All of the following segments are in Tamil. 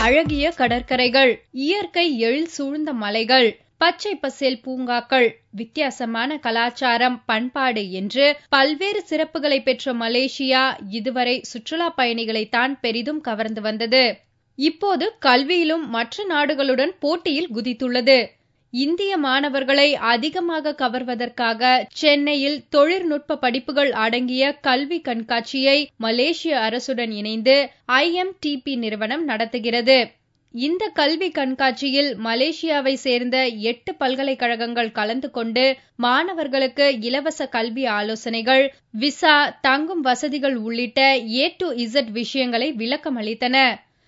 அழகிய கடற்கரைகள், இயற்கை எழில் சூழ்ந்த மலைகள், பச்சை பசேல் பூங்காக்கள், வித்தியாசமான கலாச்சாரம், பண்பாடு என்று பல்வேறு சிறப்புகளை பெற்ற மலேசியா இதுவரை சுற்றுலா பயணிகளைத்தான் பெரிதும் கவர்ந்து வந்தது. இப்போது கல்வியிலும் மற்ற நாடுகளுடன் போட்டியில் குதித்துள்ளது. இந்திய மாணவர்களை அதிகமாக கவர்வதற்காக சென்னையில் தொழில்நுட்ப படிப்புகள் அடங்கிய கல்வி கண்காட்சியை மலேசிய அரசுடன் இணைந்து IMTP நிறுவனம் நடத்துகிறது. இந்த கல்வி கண்காட்சியில் மலேசியாவை சேர்ந்த 8 பல்கலைக்கழகங்கள் கலந்து கொண்டு மாணவர்களுக்கு இலவச கல்வி ஆலோசனைகள், விசா, தங்கும் வசதிகள் உள்ளிட்ட A to Z விஷயங்களை விளக்கம் அளித்தன.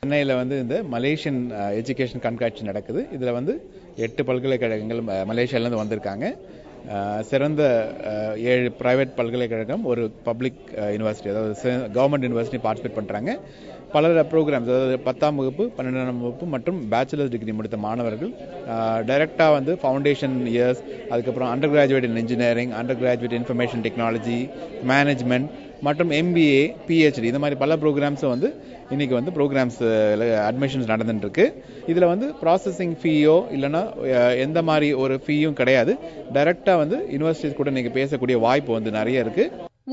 சென்னையில் இந்த மலேசியன் எஜுகேஷன் கண்காட்சி நடக்குது. இதில் 8 பல்கலைக்கழகங்கள் மலேசியாவிலேருந்து வந்திருக்காங்க. சிறந்த 7 பிரைவேட் பல்கலைக்கழகம், ஒரு பப்ளிக் யூனிவர்சிட்டி, அதாவது கவர்மெண்ட் யூனிவர்சிட்டி பார்ட்டிசிபேட் பண்ணுறாங்க. பல ப்ரோக்ராம்ஸ், அதாவது 10ஆம் வகுப்பு, 12ஆம் வகுப்பு மற்றும் பேச்சுலர்ஸ் டிகிரி முடித்த மாணவர்கள் டைரக்டாக ஃபவுண்டேஷன் இயர்ஸ், அதுக்கப்புறம் அண்டர் கிராஜுவேட் இன் engineering, under graduate information technology, management மற்றும் MBA, PhD இந்த மாதிரி பல ப்ரோக்ராம்ஸும் இன்னைக்கு ப்ரோக்ராம்ஸ் அட்மிஷன்ஸ் நடந்துட்டு இருக்கு. இதில் ப்ராசஸிங் ஃபீயோ இல்லைன்னா எந்த மாதிரி ஒரு ஃபீயும் கிடையாது. டைரக்டாக யூனிவர்சிட்டிஸ் கூட இன்னைக்கு பேசக்கூடிய வாய்ப்பு நிறைய இருக்கு.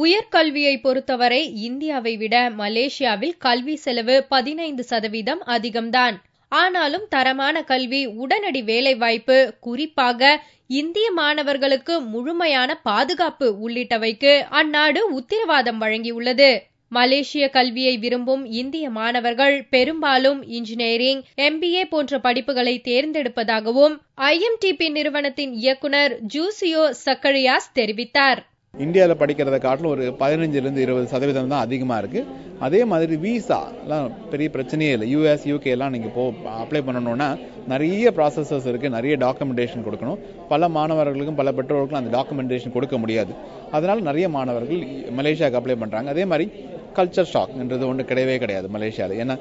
உயர்கல்வியை பொறுத்தவரை இந்தியாவை விட மலேசியாவில் கல்வி செலவு 15% அதிகம்தான். ஆனாலும் தரமான கல்வி, உடனடி வேலைவாய்ப்பு, குறிப்பாக இந்திய மாணவர்களுக்கு முழுமையான பாதுகாப்பு உள்ளிட்டவைக்கு அந்நாடு உத்தரவாதம் வழங்கியுள்ளது. மலேசிய கல்வியை விரும்பும் இந்திய மாணவர்கள் பெரும்பாலும் இன்ஜினியரிங், MBA போன்ற படிப்புகளை தேர்ந்தெடுப்பதாகவும் IMTP நிறுவனத்தின் இயக்குனர் ஜூசியோ சக்கரியாஸ் தெரிவித்தார். இந்தியாவில் படிக்கிறத காட்டிலும் ஒரு 15-20% தான் அதிகமாக இருக்கு. அதே மாதிரி விசா எல்லாம் பெரிய பிரச்சனையே இல்லை. US, UK எல்லாம் நீங்க அப்ளை பண்ணணும்னா நிறைய ப்ராசஸஸ் இருக்கு, நிறைய டாக்குமெண்டேஷன் கொடுக்கணும். பல மாணவர்களுக்கும் பல பெற்றோர்களுக்கும் அந்த டாக்குமெண்டேஷன் கொடுக்க முடியாது. அதனால நிறைய மாணவர்கள் மலேசியாவுக்கு அப்ளை பண்றாங்க. அதே மாதிரி கல்ச்சர் ஷாக்ன்றது ஒன்று கிடையவே கிடையாது மலேசியாவில். ஏன்னா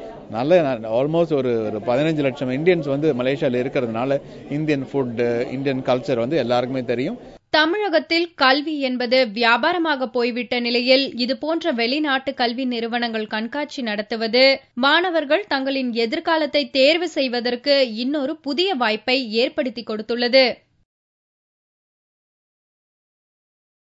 ஆல்மோஸ்ட் ஒரு 15 லட்சம் இந்தியன்ஸ் மலேசியாவில் இருக்கிறதுனால இந்தியன் ஃபுட், இந்தியன் கல்ச்சர் எல்லாருக்குமே தெரியும். தமிழகத்தில் கல்வி என்பது வியாபாரமாக போய்விட்ட நிலையில் இதுபோன்ற வெளிநாட்டு கல்வி நிறுவனங்கள் கண்காட்சி நடத்துவது மாணவர்கள் தங்களின் எதிர்காலத்தை தேர்வு செய்வதற்கு இன்னொரு புதிய வாய்ப்பை ஏற்படுத்தி கொடுத்துள்ளது.